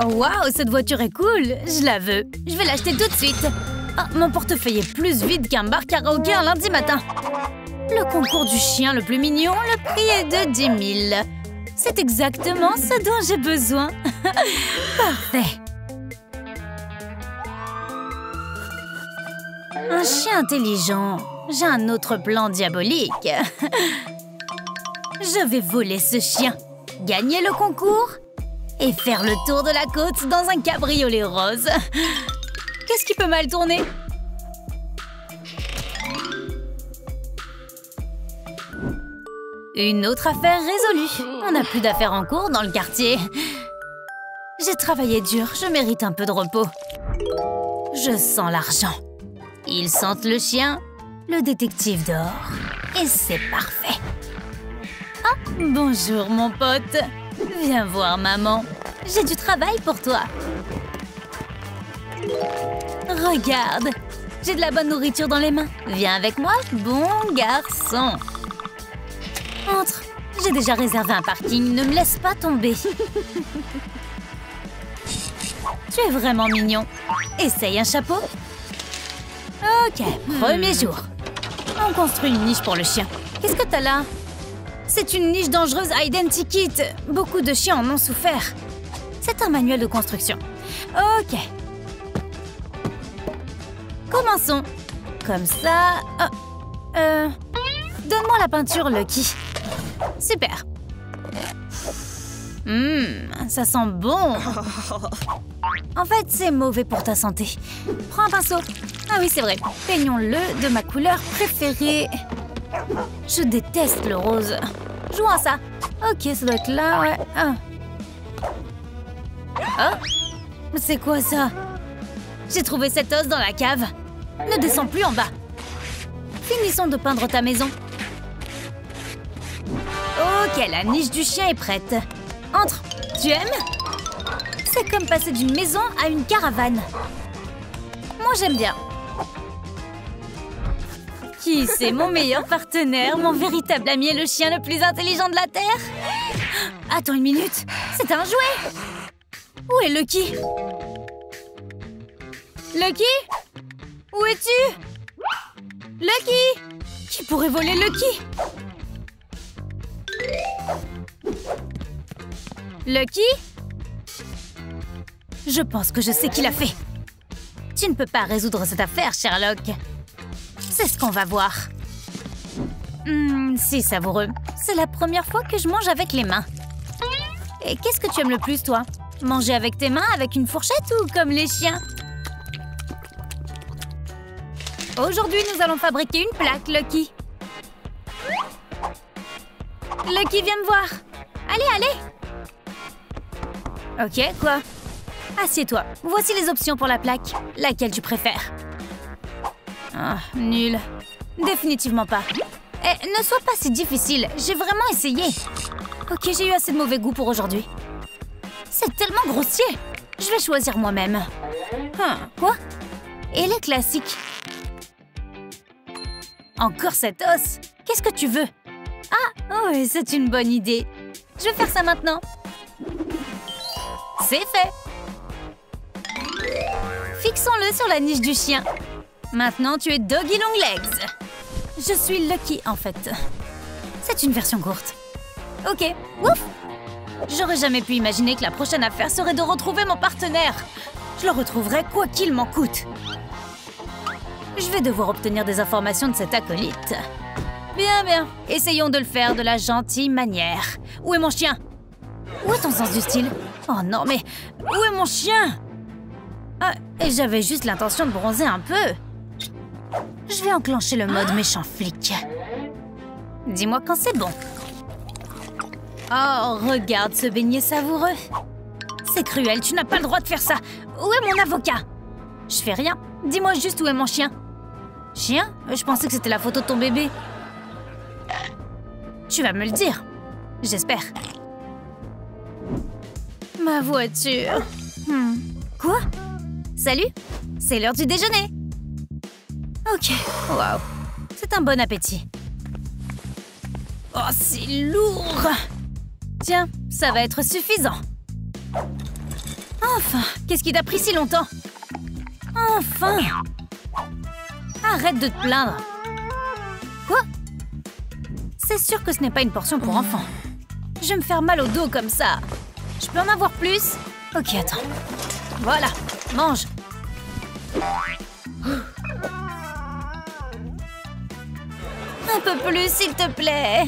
Oh waouh, cette voiture est cool. Je la veux. Je vais l'acheter tout de suite. Ah, mon portefeuille est plus vide qu'un bar karaoké un lundi matin. Le concours du chien le plus mignon, le prix est de 10 000. C'est exactement ce dont j'ai besoin. Parfait. Un chien intelligent. J'ai un autre plan diabolique. Je vais voler ce chien, gagner le concours et faire le tour de la côte dans un cabriolet rose. Qu'est-ce qui peut mal tourner? Une autre affaire résolue. On n'a plus d'affaires en cours dans le quartier. J'ai travaillé dur, je mérite un peu de repos. Je sens l'argent. Ils sentent le chien, le détective dort. Et c'est parfait. Ah, bonjour mon pote. Viens voir maman. J'ai du travail pour toi. Regarde, j'ai de la bonne nourriture dans les mains. Viens avec moi, bon garçon. Entre, j'ai déjà réservé un parking, ne me laisse pas tomber. Tu es vraiment mignon. Essaye un chapeau. Ok, premier jour. On construit une niche pour le chien. Qu'est-ce que t'as là? C'est une niche dangereuse à identikit. Beaucoup de chiens en ont souffert. C'est un manuel de construction. Ok. Commençons. Comme ça... Donne-moi la peinture, Lucky. Super. Ça sent bon. En fait, c'est mauvais pour ta santé. Prends un pinceau. Ah oui, c'est vrai. Peignons-le de ma couleur préférée. Je déteste le rose. Jouons à ça. Ok, ça doit être là, ouais. Oh, c'est quoi ça? J'ai trouvé cet os dans la cave. Ne descends plus en bas. Finissons de peindre ta maison. Ok, la niche du chien est prête. Entre. Tu aimes? C'est comme passer d'une maison à une caravane. Moi, j'aime bien. Qui c'est mon meilleur partenaire, mon véritable ami et le chien le plus intelligent de la Terre? Attends une minute, c'est un jouet. Où est Lucky? Lucky? Où es-tu? Lucky? Qui pourrait voler Lucky? Lucky? Je pense que je sais qui l'a fait. Tu ne peux pas résoudre cette affaire, Sherlock. C'est ce qu'on va voir. C'est savoureux. C'est la première fois que je mange avec les mains. Et qu'est-ce que tu aimes le plus, toi? Manger avec tes mains, avec une fourchette ou comme les chiens? Aujourd'hui, nous allons fabriquer une plaque, Lucky. Lucky, viens me voir. Allez, allez. Ok, quoi? Assieds-toi. Voici les options pour la plaque. Laquelle tu préfères? Ah, nul. Définitivement pas. Eh, ne sois pas si difficile. J'ai vraiment essayé. Ok, j'ai eu assez de mauvais goût pour aujourd'hui. C'est tellement grossier. Je vais choisir moi-même. Quoi? Et les classiques? Encore cet os? Qu'est-ce que tu veux? Ah, oui, c'est une bonne idée. Je vais faire ça maintenant. C'est fait. Fixons-le sur la niche du chien. Maintenant, tu es Doggy Longlegs. Je suis Lucky, en fait. C'est une version courte. Ok, ouf! J'aurais jamais pu imaginer que la prochaine affaire serait de retrouver mon partenaire. Je le retrouverai quoi qu'il m'en coûte. Je vais devoir obtenir des informations de cet acolyte. Bien, bien. Essayons de le faire de la gentille manière. Où est mon chien? Où est ton sens du style? Oh non, mais où est mon chien? Ah, et j'avais juste l'intention de bronzer un peu. Je vais enclencher le mode méchant flic. Dis-moi quand c'est bon. Oh, regarde ce beignet savoureux. C'est cruel, tu n'as pas le droit de faire ça. Où est mon avocat? Je fais rien. Dis-moi juste où est mon chien. Chien? Je pensais que c'était la photo de ton bébé. Tu vas me le dire. J'espère. Ma voiture. Quoi? Salut? C'est l'heure du déjeuner. Ok, waouh. C'est un bon appétit. Oh, c'est lourd. Tiens, ça va être suffisant. Oh, Enfin, qu'est-ce qui t'a pris si longtemps? Enfin! Arrête de te plaindre. Quoi? C'est sûr que ce n'est pas une portion pour enfants. Je vais me faire mal au dos comme ça. Je peux en avoir plus? Ok, attends. Voilà, mange. Un peu plus, s'il te plaît.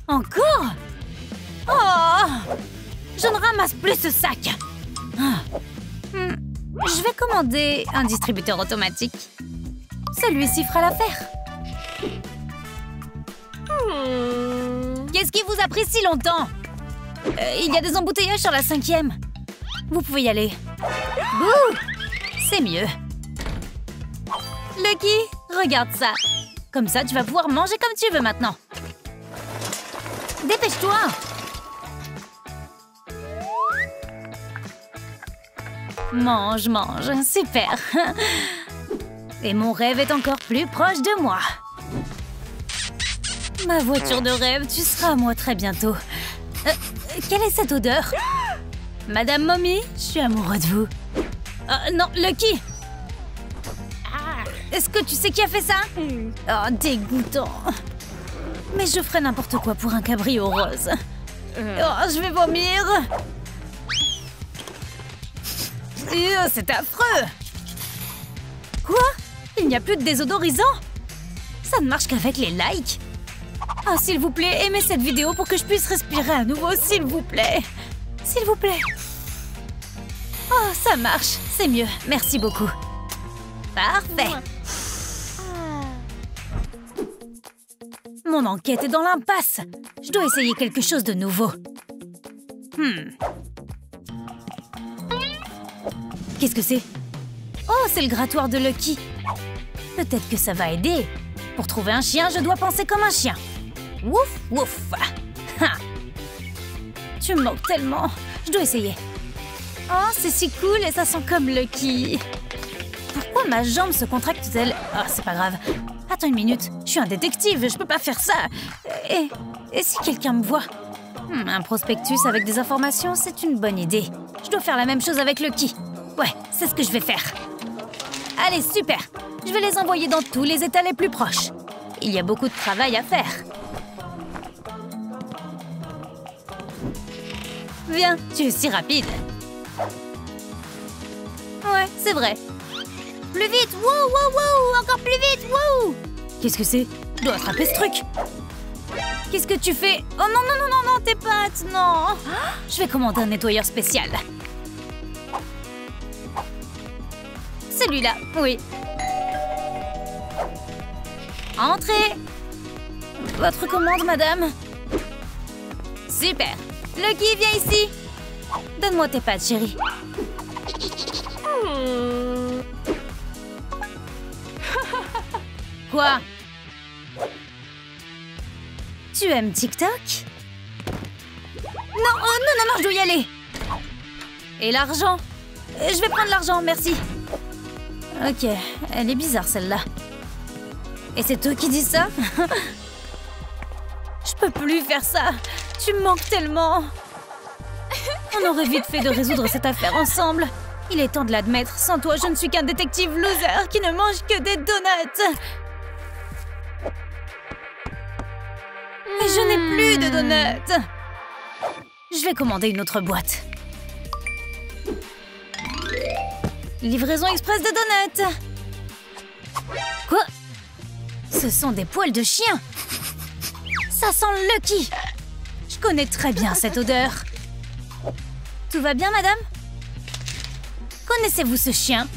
Encore? Oh! Je ne ramasse plus ce sac. Je vais commander un distributeur automatique. Celui-ci fera l'affaire. Qu'est-ce qui vous a pris si longtemps? Il y a des embouteillages sur la 5e. Vous pouvez y aller. Bouh! C'est mieux. Lucky, regarde ça. Comme ça, tu vas pouvoir manger comme tu veux maintenant. Dépêche-toi! Mange, mange. Super. Et mon rêve est encore plus proche de moi. Ma voiture de rêve, tu seras à moi très bientôt. Quelle est cette odeur? Madame Mommy, je suis amoureux de vous. Non, Lucky! Est-ce que tu sais qui a fait ça? Oh, dégoûtant. Mais je ferais n'importe quoi pour un cabrio rose. Oh, je vais vomir. C'est affreux. Quoi? Il n'y a plus de désodorisant? Ça ne marche qu'avec les likes. Oh, s'il vous plaît, aimez cette vidéo pour que je puisse respirer à nouveau, s'il vous plaît. S'il vous plaît. Oh, ça marche. C'est mieux. Merci beaucoup. Parfait. Mon enquête est dans l'impasse. Je dois essayer quelque chose de nouveau. Qu'est-ce que c'est? Oh, c'est le grattoir de Lucky. Peut-être que ça va aider. Pour trouver un chien, je dois penser comme un chien. Wouf, wouf. Ha. Tu me manques tellement. Je dois essayer. Oh, c'est si cool et ça sent comme Lucky. Pourquoi ma jambe se contracte-t-elle? Oh, c'est pas grave. Attends une minute. Je suis un détective. Je peux pas faire ça. Et si quelqu'un me voit? Un prospectus avec des informations, c'est une bonne idée. Je dois faire la même chose avec Lucky. Ouais, c'est ce que je vais faire. Allez, super. Je vais les envoyer dans tous les états les plus proches. Il y a beaucoup de travail à faire. Viens, tu es si rapide. Ouais, c'est vrai. Plus vite, wow, wow, wow, encore plus vite, wow. Qu'est-ce que c'est? Je dois attraper ce truc. Qu'est-ce que tu fais? Oh non, non, non, non, non, tes pattes, non. Je vais commander un nettoyeur spécial. Celui-là, oui. Entrez. Votre commande, madame. Super. Lucky, viens ici. Donne-moi tes pattes, chérie. Quoi? Tu aimes TikTok? Non, oh, non, non, non, je dois y aller. Et l'argent? Je vais prendre l'argent, merci. Ok, elle est bizarre celle-là. Et c'est toi qui dis ça? Je peux plus faire ça. Tu me manques tellement. On aurait vite fait de résoudre cette affaire ensemble. Il est temps de l'admettre. Sans toi, je ne suis qu'un détective loser qui ne mange que des donuts. Mais je n'ai plus de donuts. Je vais commander une autre boîte. Livraison express de donuts. Quoi? Ce sont des poils de chien. Ça sent Lucky. Je connais très bien cette odeur. Tout va bien, madame? Connaissez-vous ce chien?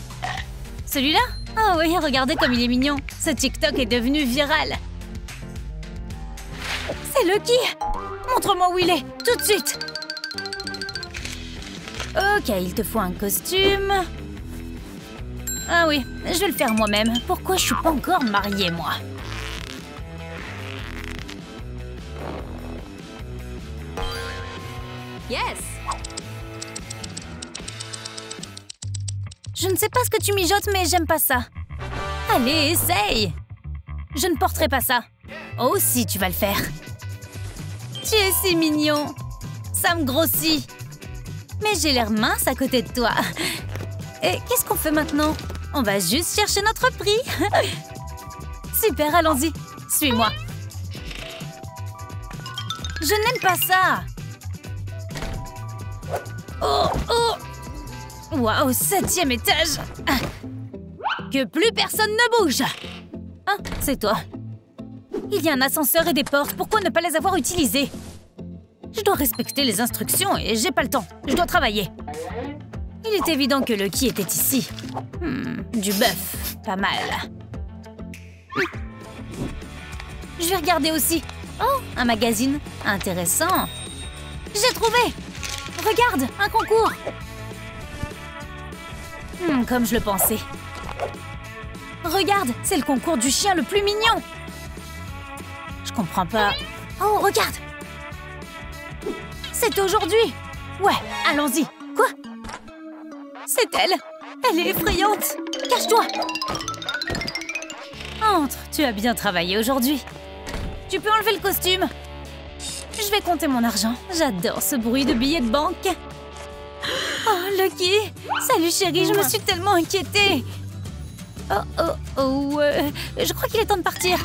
Celui-là? Oh oui, regardez comme il est mignon. Ce TikTok est devenu viral. C'est Lucky. Montre-moi où il est, tout de suite. Ok, il te faut un costume. Ah oui, je vais le faire moi-même. Pourquoi je suis pas encore mariée, moi? Yes. Je ne sais pas ce que tu mijotes, mais j'aime pas ça. Allez, essaye. Je ne porterai pas ça. Oh si, tu vas le faire. Tu es si mignon. Ça me grossit. Mais j'ai l'air mince à côté de toi. Et qu'est-ce qu'on fait maintenant? On va juste chercher notre prix. Super, allons-y. Suis-moi. Je n'aime pas ça. Oh, oh. Waouh, 7e étage. Que plus personne ne bouge. Ah, c'est toi. Il y a un ascenseur et des portes. Pourquoi ne pas les avoir utilisées? Je dois respecter les instructions et j'ai pas le temps. Je dois travailler. Il est évident que Lucky était ici. Du bœuf. Pas mal. Je vais regarder aussi. Oh, un magazine. Intéressant. J'ai trouvé. Regarde, un concours. Comme je le pensais. Regarde, c'est le concours du chien le plus mignon. Je comprends pas. Oh, regarde. C'est aujourd'hui. Ouais, allons-y. Quoi? C'est elle. Elle est effrayante. Cache-toi. Entre, tu as bien travaillé aujourd'hui. Tu peux enlever le costume. Je vais compter mon argent. J'adore ce bruit de billets de banque. Oh, Lucky. Salut chérie, je me suis tellement inquiétée. Je crois qu'il est temps de partir.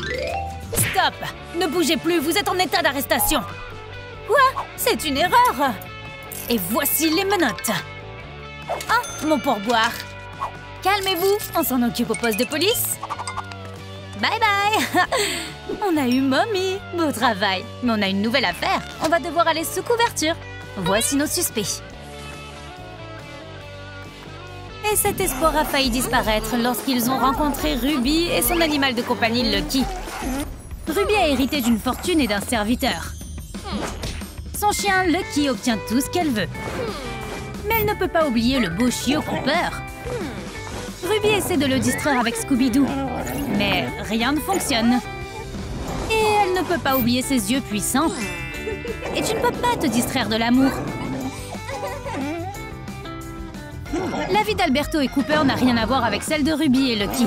Stop! Ne bougez plus, vous êtes en état d'arrestation. Quoi? C'est une erreur. Et voici les menottes. Ah, mon pourboire. Calmez-vous, on s'en occupe au poste de police. Bye bye. On a eu Mommy. Beau travail. Mais on a une nouvelle affaire. On va devoir aller sous couverture. Voici nos suspects. Et cet espoir a failli disparaître lorsqu'ils ont rencontré Ruby et son animal de compagnie Lucky. Ruby a hérité d'une fortune et d'un serviteur. Son chien Lucky obtient tout ce qu'elle veut. Mais elle ne peut pas oublier le beau chiot Cooper. Ruby essaie de le distraire avec Scooby-Doo. Mais rien ne fonctionne. Et elle ne peut pas oublier ses yeux puissants. Et tu ne peux pas te distraire de l'amour. La vie d'Alberto et Cooper n'a rien à voir avec celle de Ruby et Lucky.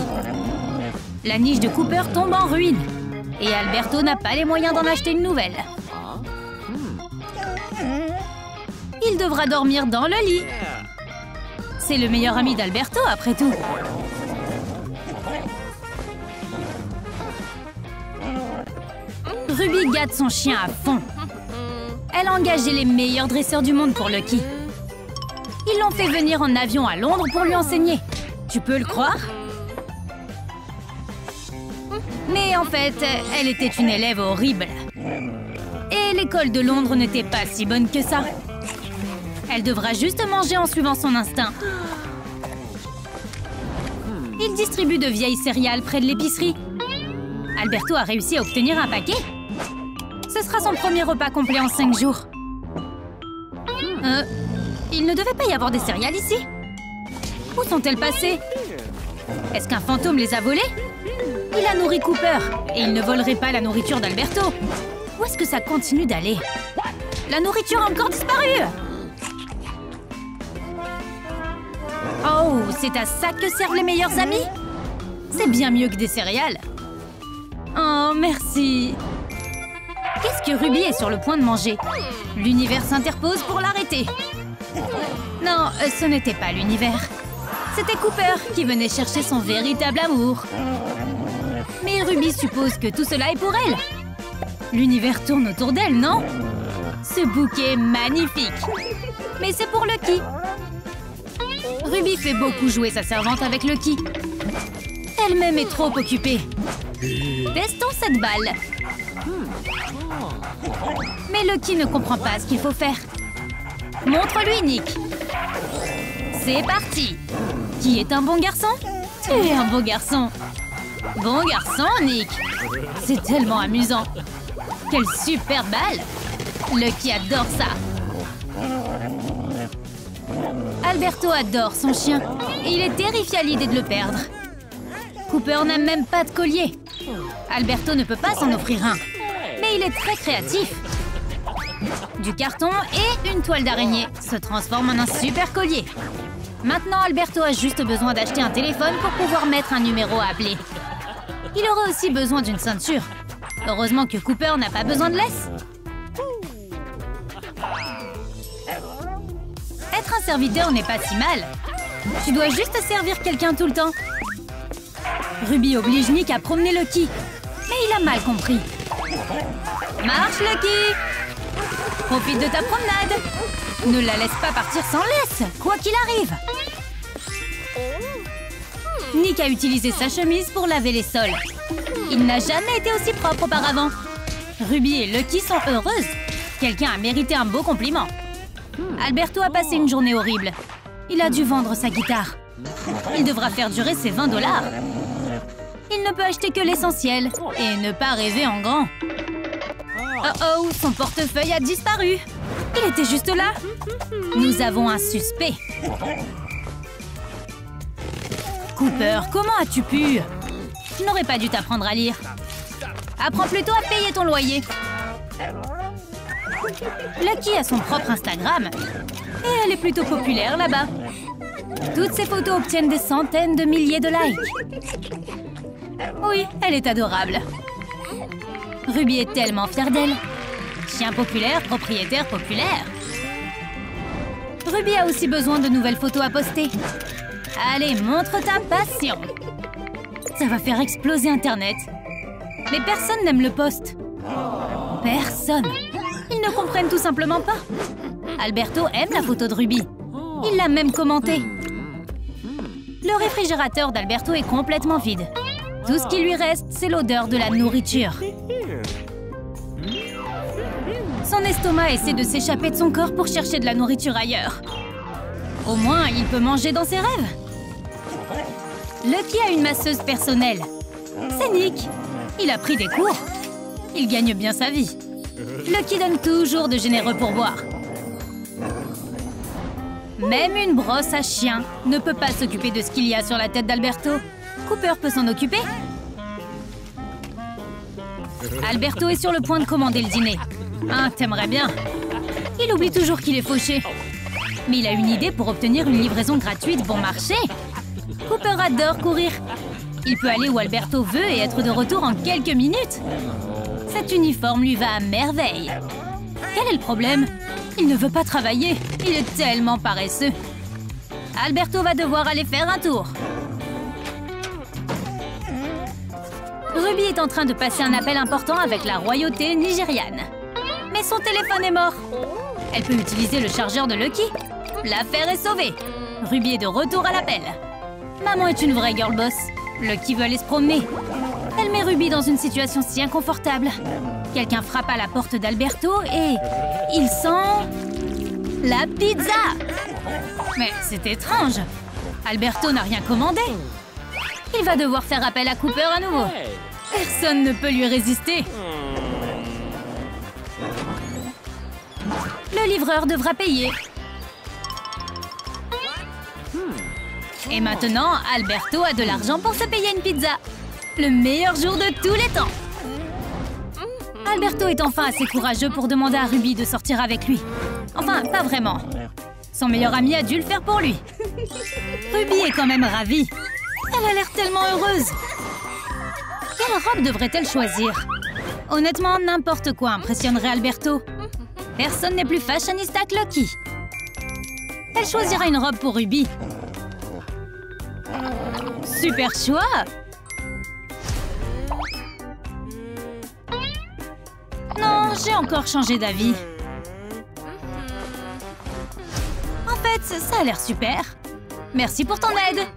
La niche de Cooper tombe en ruine. Et Alberto n'a pas les moyens d'en acheter une nouvelle. Il devra dormir dans le lit. C'est le meilleur ami d'Alberto, après tout. Ruby gâte son chien à fond. Elle a engagé les meilleurs dresseurs du monde pour Lucky. Ils l'ont fait venir en avion à Londres pour lui enseigner. Tu peux le croire? Mais en fait, elle était une élève horrible. Et l'école de Londres n'était pas si bonne que ça. Elle devra juste manger en suivant son instinct. Il distribue de vieilles céréales près de l'épicerie. Alberto a réussi à obtenir un paquet. Ce sera son premier repas complet en 5 jours. Il ne devait pas y avoir des céréales ici. Où sont-elles passées? Est-ce qu'un fantôme les a volées? Il a nourri Cooper et il ne volerait pas la nourriture d'Alberto. Où est-ce que ça continue d'aller? La nourriture a encore disparu! Oh, c'est à ça que servent les meilleurs amis? C'est bien mieux que des céréales. Oh, merci. Qu'est-ce que Ruby est sur le point de manger? L'univers s'interpose pour l'arrêter. Non, ce n'était pas l'univers. C'était Cooper qui venait chercher son véritable amour. Mais Ruby suppose que tout cela est pour elle. L'univers tourne autour d'elle, non? Ce bouquet est magnifique. Mais c'est pour Lucky. Ruby fait beaucoup jouer sa servante avec Lucky. Elle-même est trop occupée. Testons cette balle. Mais Lucky ne comprend pas ce qu'il faut faire. Montre-lui, Nick. C'est parti. Qui est un bon garçon? Tu es un beau garçon. Bon garçon, Nick. C'est tellement amusant. Quelle super balle. Lucky adore ça. Alberto adore son chien. Et il est terrifié à l'idée de le perdre. Cooper n'a même pas de collier. Alberto ne peut pas s'en offrir un. Mais il est très créatif. Du carton et une toile d'araignée se transforment en un super collier. Maintenant, Alberto a juste besoin d'acheter un téléphone pour pouvoir mettre un numéro à appeler. Il aura aussi besoin d'une ceinture. Heureusement que Cooper n'a pas besoin de laisse. serviteur n'est pas si mal. Tu dois juste servir quelqu'un tout le temps. Ruby oblige Nick à promener Lucky. Mais il a mal compris. Marche, Lucky! Profite de ta promenade. Ne la laisse pas partir sans laisse, quoi qu'il arrive. Nick a utilisé sa chemise pour laver les sols. Il n'a jamais été aussi propre auparavant. Ruby et Lucky sont heureuses. Quelqu'un a mérité un beau compliment. Alberto a passé une journée horrible. Il a dû vendre sa guitare. Il devra faire durer ses 20 $. Il ne peut acheter que l'essentiel et ne pas rêver en grand. Oh, son portefeuille a disparu. Il était juste là. Nous avons un suspect. Cooper, comment as-tu pu? Je n'aurais pas dû t'apprendre à lire. Apprends plutôt à payer ton loyer. Lucky a son propre Instagram. Et elle est plutôt populaire là-bas. Toutes ses photos obtiennent des centaines de milliers de likes. Oui, elle est adorable. Ruby est tellement fière d'elle. Chien populaire, propriétaire populaire. Ruby a aussi besoin de nouvelles photos à poster. Allez, montre ta passion. Ça va faire exploser Internet. Mais personne n'aime le post. Personne. Ils ne comprennent tout simplement pas. Alberto aime la photo de Ruby. Il l'a même commentée. Le réfrigérateur d'Alberto est complètement vide. Tout ce qui lui reste, c'est l'odeur de la nourriture. Son estomac essaie de s'échapper de son corps pour chercher de la nourriture ailleurs. Au moins, il peut manger dans ses rêves. Lucky a une masseuse personnelle. C'est Nick. Il a pris des cours. Il gagne bien sa vie. Lucky donne toujours de généreux pourboires. Même une brosse à chien ne peut pas s'occuper de ce qu'il y a sur la tête d'Alberto. Cooper peut s'en occuper. Alberto est sur le point de commander le dîner. Ah, t'aimerais bien. Il oublie toujours qu'il est fauché. Mais il a une idée pour obtenir une livraison gratuite bon marché. Cooper adore courir. Il peut aller où Alberto veut et être de retour en quelques minutes. Cet uniforme lui va à merveille. Quel est le problème? Il ne veut pas travailler. Il est tellement paresseux. Alberto va devoir aller faire un tour. Ruby est en train de passer un appel important avec la royauté nigériane. Mais son téléphone est mort. Elle peut utiliser le chargeur de Lucky. L'affaire est sauvée. Ruby est de retour à l'appel. Maman est une vraie girl boss. Lucky veut aller se promener. Elle met Ruby dans une situation si inconfortable. Quelqu'un frappe à la porte d'Alberto et... il sent... la pizza! Mais c'est étrange. Alberto n'a rien commandé. Il va devoir faire appel à Cooper à nouveau. Personne ne peut lui résister. Le livreur devra payer. Et maintenant, Alberto a de l'argent pour se payer une pizza. Le meilleur jour de tous les temps. Alberto est enfin assez courageux pour demander à Ruby de sortir avec lui. Enfin, pas vraiment. Son meilleur ami a dû le faire pour lui. Ruby est quand même ravie. Elle a l'air tellement heureuse. Quelle robe devrait-elle choisir? Honnêtement, n'importe quoi impressionnerait Alberto. Personne n'est plus fashionista que Lucky. Elle choisira une robe pour Ruby. Super choix! Non, j'ai encore changé d'avis. En fait, ça a l'air super. Merci pour ton aide.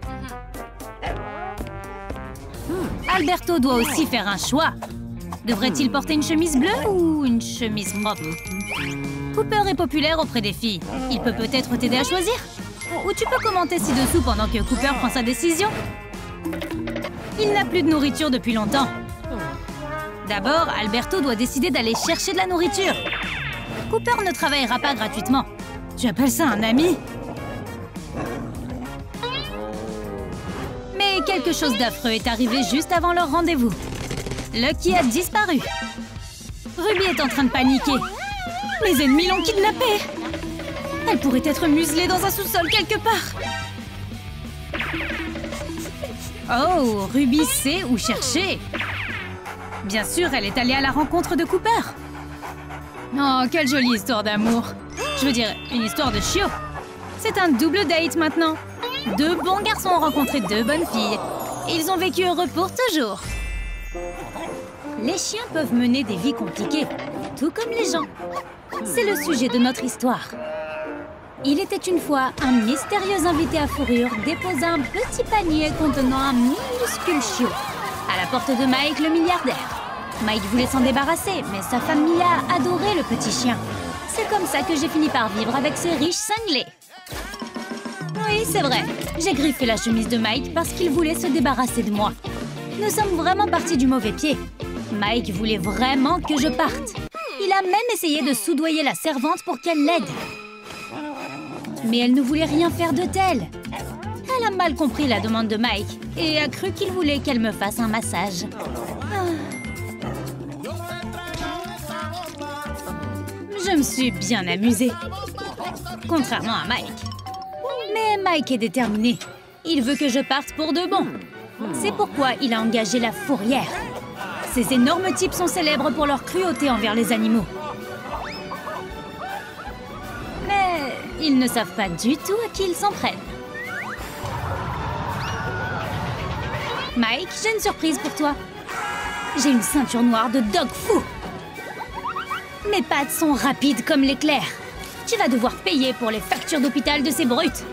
Alberto doit aussi faire un choix. Devrait-il porter une chemise bleue ou une chemise propre? Cooper est populaire auprès des filles. Il peut peut-être t'aider à choisir. Ou tu peux commenter ci-dessous pendant que Cooper prend sa décision. Il n'a plus de nourriture depuis longtemps. D'abord, Alberto doit décider d'aller chercher de la nourriture. Cooper ne travaillera pas gratuitement. Tu appelles ça un ami? Mais quelque chose d'affreux est arrivé juste avant leur rendez-vous. Lucky a disparu. Ruby est en train de paniquer. Mes ennemis l'ont kidnappée. Elle pourrait être muselée dans un sous-sol quelque part. Oh, Ruby sait où chercher. Bien sûr, elle est allée à la rencontre de Cooper. Oh, quelle jolie histoire d'amour. Je veux dire, une histoire de chiot. C'est un double date maintenant. Deux bons garçons ont rencontré deux bonnes filles. Et ils ont vécu heureux pour toujours. Les chiens peuvent mener des vies compliquées, tout comme les gens. C'est le sujet de notre histoire. Il était une fois un mystérieux invité à fourrure déposa un petit panier contenant un minuscule chiot à la porte de Mike le milliardaire. Mike voulait s'en débarrasser, mais sa femme Mia adorait le petit chien. C'est comme ça que j'ai fini par vivre avec ce riche cinglé. Oui, c'est vrai. J'ai griffé la chemise de Mike parce qu'il voulait se débarrasser de moi. Nous sommes vraiment partis du mauvais pied. Mike voulait vraiment que je parte. Il a même essayé de soudoyer la servante pour qu'elle l'aide. Mais elle ne voulait rien faire de tel. Elle a mal compris la demande de Mike et a cru qu'il voulait qu'elle me fasse un massage. Je me suis bien amusée. Contrairement à Mike. Mais Mike est déterminé. Il veut que je parte pour de bon. C'est pourquoi il a engagé la fourrière. Ces énormes types sont célèbres pour leur cruauté envers les animaux. Mais ils ne savent pas du tout à qui ils s'en prennent. Mike, j'ai une surprise pour toi. J'ai une ceinture noire de dog fou. Mes pattes sont rapides comme l'éclair. Tu vas devoir payer pour les factures d'hôpital de ces brutes.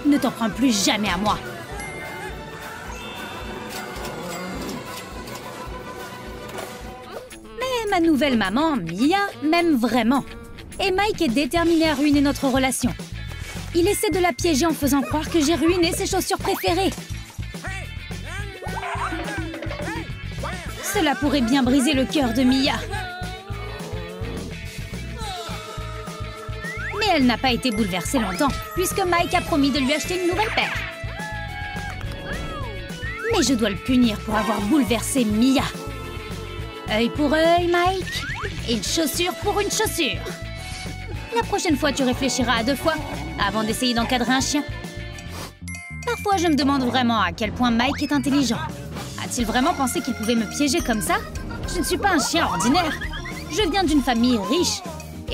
Ne t'en prends plus jamais à moi. Mais ma nouvelle maman, Mia, m'aime vraiment. Et Mike est déterminé à ruiner notre relation. Il essaie de la piéger en faisant croire que j'ai ruiné ses chaussures préférées. Cela pourrait bien briser le cœur de Mia. Mais elle n'a pas été bouleversée longtemps, puisque Mike a promis de lui acheter une nouvelle paire. Mais je dois le punir pour avoir bouleversé Mia. Œil pour œil, Mike. Et une chaussure pour une chaussure. La prochaine fois, tu réfléchiras à deux fois avant d'essayer d'encadrer un chien. Parfois, je me demande vraiment à quel point Mike est intelligent. A-t-il vraiment pensé qu'il pouvait me piéger comme ça? Je ne suis pas un chien ordinaire. Je viens d'une famille riche.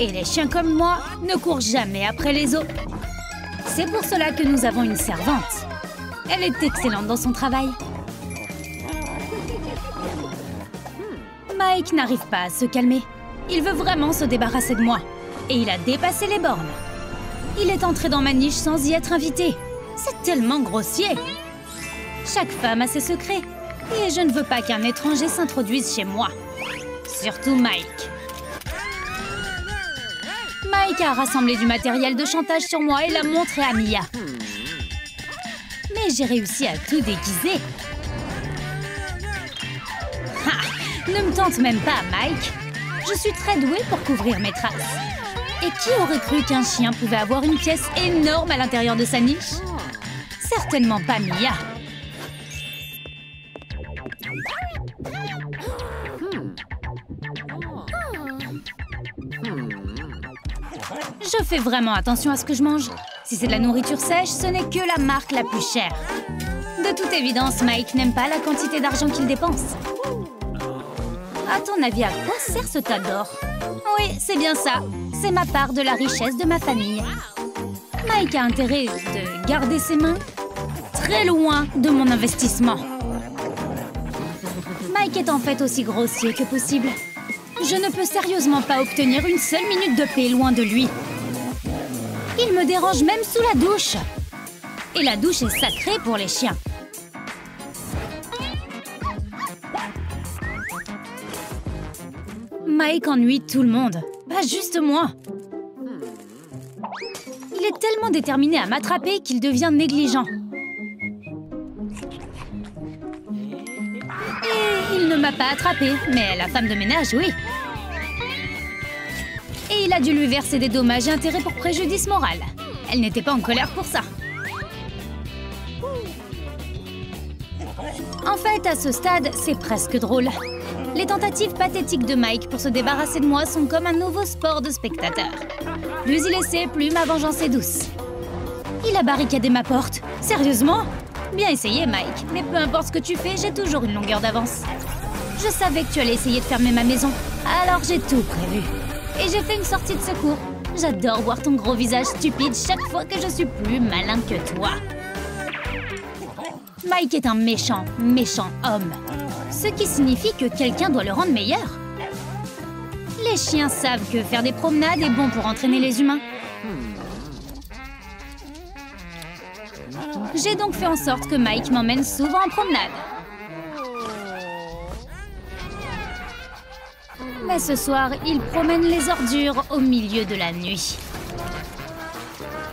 Et les chiens comme moi ne courent jamais après les os. C'est pour cela que nous avons une servante. Elle est excellente dans son travail. Mike n'arrive pas à se calmer. Il veut vraiment se débarrasser de moi. Et il a dépassé les bornes. Il est entré dans ma niche sans y être invité. C'est tellement grossier. Chaque femme a ses secrets. Et je ne veux pas qu'un étranger s'introduise chez moi. Surtout Mike. Mike a rassemblé du matériel de chantage sur moi et l'a montré à Mia. Mais j'ai réussi à tout déguiser. Ha! Ne me tente même pas, Mike. Je suis très douée pour couvrir mes traces. Et qui aurait cru qu'un chien pouvait avoir une pièce énorme à l'intérieur de sa niche? Certainement pas Mia. Je fais vraiment attention à ce que je mange. Si c'est de la nourriture sèche, ce n'est que la marque la plus chère. De toute évidence, Mike n'aime pas la quantité d'argent qu'il dépense. À ton avis, à quoi sert ce tas d'or? Oui, c'est bien ça. C'est ma part de la richesse de ma famille. Mike a intérêt de garder ses mains très loin de mon investissement. Mike est en fait aussi grossier que possible. Je ne peux sérieusement pas obtenir une seule minute de paix loin de lui. Il me dérange même sous la douche. Et la douche est sacrée pour les chiens. Mike ennuie tout le monde, pas juste moi. Il est tellement déterminé à m'attraper qu'il devient négligent. Et il ne m'a pas attrapée, mais la femme de ménage, oui. Et il a dû lui verser des dommages et intérêts pour préjudice moral. Elle n'était pas en colère pour ça. En fait, à ce stade, c'est presque drôle. Les tentatives pathétiques de Mike pour se débarrasser de moi sont comme un nouveau sport de spectateur. Plus il essaie, plus ma vengeance est douce. Il a barricadé ma porte. Sérieusement? Bien essayé, Mike. Mais peu importe ce que tu fais, j'ai toujours une longueur d'avance. Je savais que tu allais essayer de fermer ma maison. Alors j'ai tout prévu. Et j'ai fait une sortie de secours. J'adore voir ton gros visage stupide chaque fois que je suis plus malin que toi. Mike est un méchant, méchant homme. Ce qui signifie que quelqu'un doit le rendre meilleur. Les chiens savent que faire des promenades est bon pour entraîner les humains. J'ai donc fait en sorte que Mike m'emmène souvent en promenade. Mais ce soir, il promène les ordures au milieu de la nuit.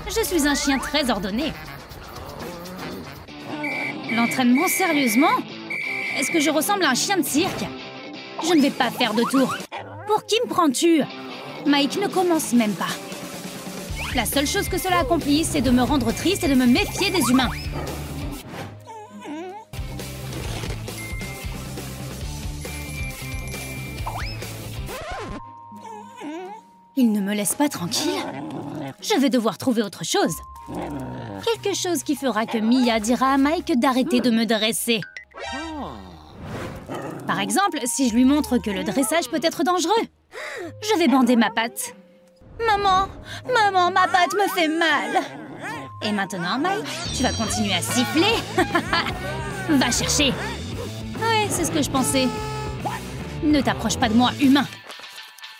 Je suis un chien très ordonné. L'entraînement, sérieusement? Est-ce que je ressemble à un chien de cirque? Je ne vais pas faire de tour. Pour qui me prends-tu? Mike ne commence même pas. La seule chose que cela accomplit, c'est de me rendre triste et de me méfier des humains. Il ne me laisse pas tranquille. Je vais devoir trouver autre chose. Quelque chose qui fera que Mia dira à Mike d'arrêter de me dresser. Par exemple, si je lui montre que le dressage peut être dangereux. Je vais bander ma patte. Maman, maman, ma patte me fait mal. Et maintenant, Mike, tu vas continuer à siffler. Va chercher. Ouais, c'est ce que je pensais. Ne t'approche pas de moi, humain.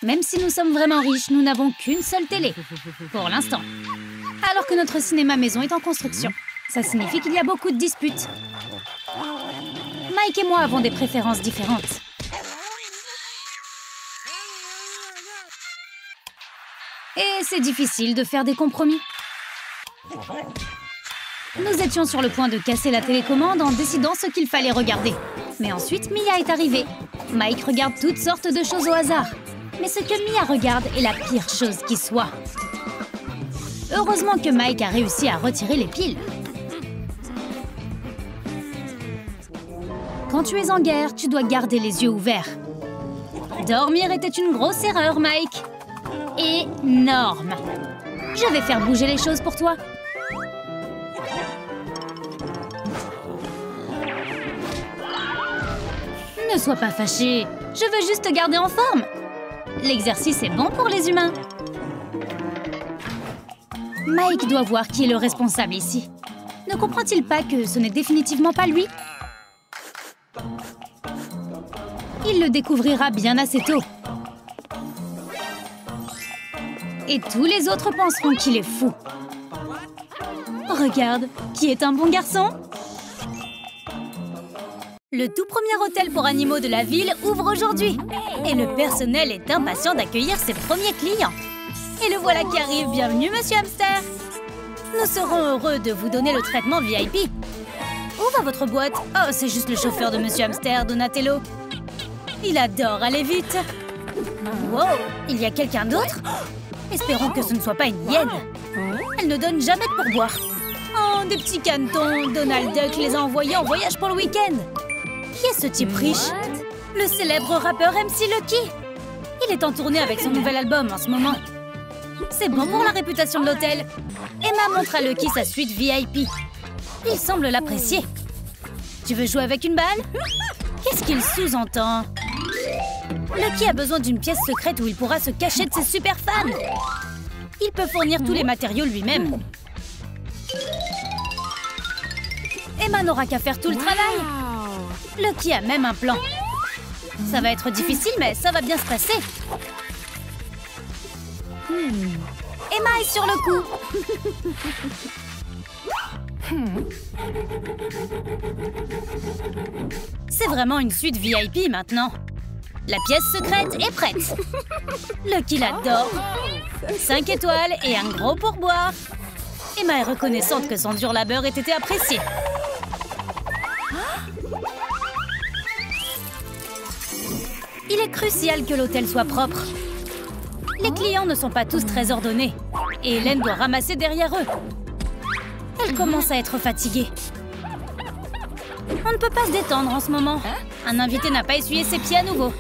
Même si nous sommes vraiment riches, nous n'avons qu'une seule télé. Pour l'instant. Alors que notre cinéma maison est en construction. Ça signifie qu'il y a beaucoup de disputes. Mike et moi avons des préférences différentes. Et c'est difficile de faire des compromis. Nous étions sur le point de casser la télécommande en décidant ce qu'il fallait regarder. Mais ensuite, Mia est arrivée. Mike regarde toutes sortes de choses au hasard. Mais ce que Mia regarde est la pire chose qui soit. Heureusement que Mike a réussi à retirer les piles. Quand tu es en guerre, tu dois garder les yeux ouverts. Dormir était une grosse erreur, Mike. Énorme. Je vais faire bouger les choses pour toi. Ne sois pas fâché. Je veux juste te garder en forme. L'exercice est bon pour les humains. Mike doit voir qui est le responsable ici. Ne comprend-il pas que ce n'est définitivement pas lui? Il le découvrira bien assez tôt. Et tous les autres penseront qu'il est fou. Regarde, qui est un bon garçon? Le tout premier hôtel pour animaux de la ville ouvre aujourd'hui. Et le personnel est impatient d'accueillir ses premiers clients. Et le voilà qui arrive. Bienvenue, Monsieur Hamster. Nous serons heureux de vous donner le traitement VIP. Où va votre boîte? Oh, c'est juste le chauffeur de Monsieur Hamster, Donatello. Il adore aller vite. Wow, il y a quelqu'un d'autre? Espérons que ce ne soit pas une hyène. Elle ne donne jamais de pourboire. Oh, des petits canetons. Donald Duck les a envoyés en voyage pour le week-end. Qui est ce type riche? Le célèbre rappeur MC Lucky. Il est en tournée avec son nouvel album en ce moment. C'est bon pour la réputation de l'hôtel. Emma montre à Lucky sa suite VIP. Il semble l'apprécier. Tu veux jouer avec une balle? Qu'est-ce qu'il sous-entend? Lucky a besoin d'une pièce secrète où il pourra se cacher de ses super fans. Il peut fournir tous les matériaux lui-même. Emma n'aura qu'à faire tout le travail. Lucky a même un plan. Ça va être difficile, mais ça va bien se passer. Emma est sur le coup. C'est vraiment une suite VIP maintenant. La pièce secrète est prête. Lucky l'adore. 5 étoiles et un gros pourboire. Emma est reconnaissante que son dur labeur ait été apprécié. Il est crucial que l'hôtel soit propre. Les clients ne sont pas tous très ordonnés. Et Hélène doit ramasser derrière eux. Elle commence à être fatiguée. On ne peut pas se détendre en ce moment. Un invité n'a pas essuyé ses pieds à nouveau.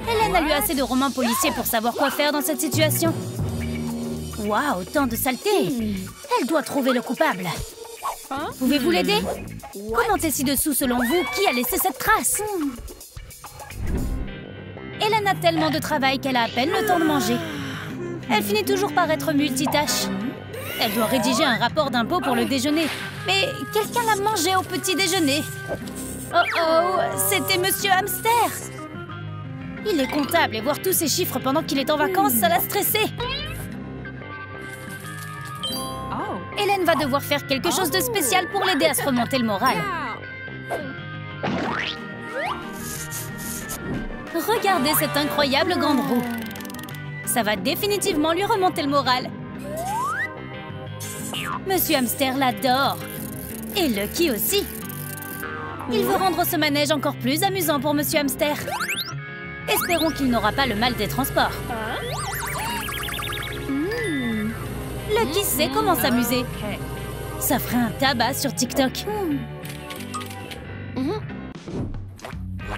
Hélène a lu assez de romans policiers pour savoir quoi faire dans cette situation. Waouh, tant de saleté! Elle doit trouver le coupable. Pouvez-vous l'aider? Commentez ci-dessous selon vous qui a laissé cette trace. Hélène a tellement de travail qu'elle a à peine le temps de manger. Elle finit toujours par être multitâche. Elle doit rédiger un rapport d'impôt pour le déjeuner. Mais quelqu'un l'a mangé au petit déjeuner. Oh, c'était Monsieur Hamster. Il est comptable et voir tous ces chiffres pendant qu'il est en vacances, ça l'a stressé. Hélène va devoir faire quelque chose de spécial pour l'aider à se remonter le moral. Regardez cette incroyable grande roue. Ça va définitivement lui remonter le moral. Monsieur Hamster l'adore. Et Lucky aussi. Il veut rendre ce manège encore plus amusant pour Monsieur Hamster. Espérons qu'il n'aura pas le mal des transports. Lucky sait comment s'amuser. Ça ferait un tabac sur TikTok.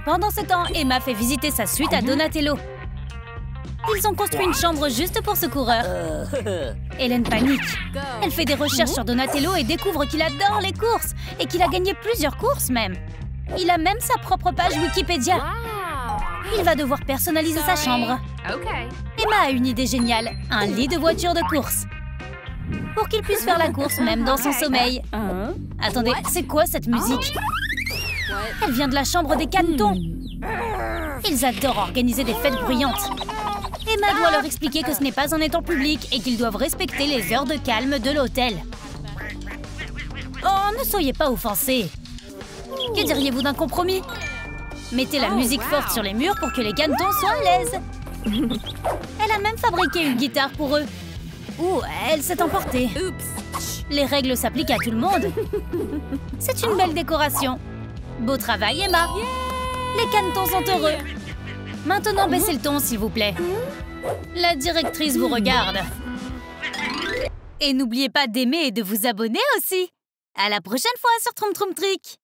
Pendant ce temps, Emma fait visiter sa suite à Donatello. Ils ont construit une chambre juste pour ce coureur. Hélène panique. Elle fait des recherches sur Donatello et découvre qu'il adore les courses et qu'il a gagné plusieurs courses même. Il a même sa propre page Wikipédia. Il va devoir personnaliser sa chambre. Emma a une idée géniale, un lit de voiture de course. Pour qu'il puisse faire la course même dans son sommeil. Attendez, c'est quoi cette musique? Elle vient de la chambre des cannetons. Ils adorent organiser des fêtes bruyantes. Emma doit leur expliquer que ce n'est pas un étang public et qu'ils doivent respecter les heures de calme de l'hôtel. Oh, ne soyez pas offensés. Que diriez-vous d'un compromis? Mettez la musique forte sur les murs pour que les cannetons soient à l'aise. Elle a même fabriqué une guitare pour eux. Ouh, elle s'est emportée. Les règles s'appliquent à tout le monde. C'est une belle décoration. Beau travail, Emma. Les cannetons sont heureux. Maintenant, baissez le ton, s'il vous plaît. La directrice vous regarde. Et n'oubliez pas d'aimer et de vous abonner aussi. À la prochaine fois sur Troum Troum Trick.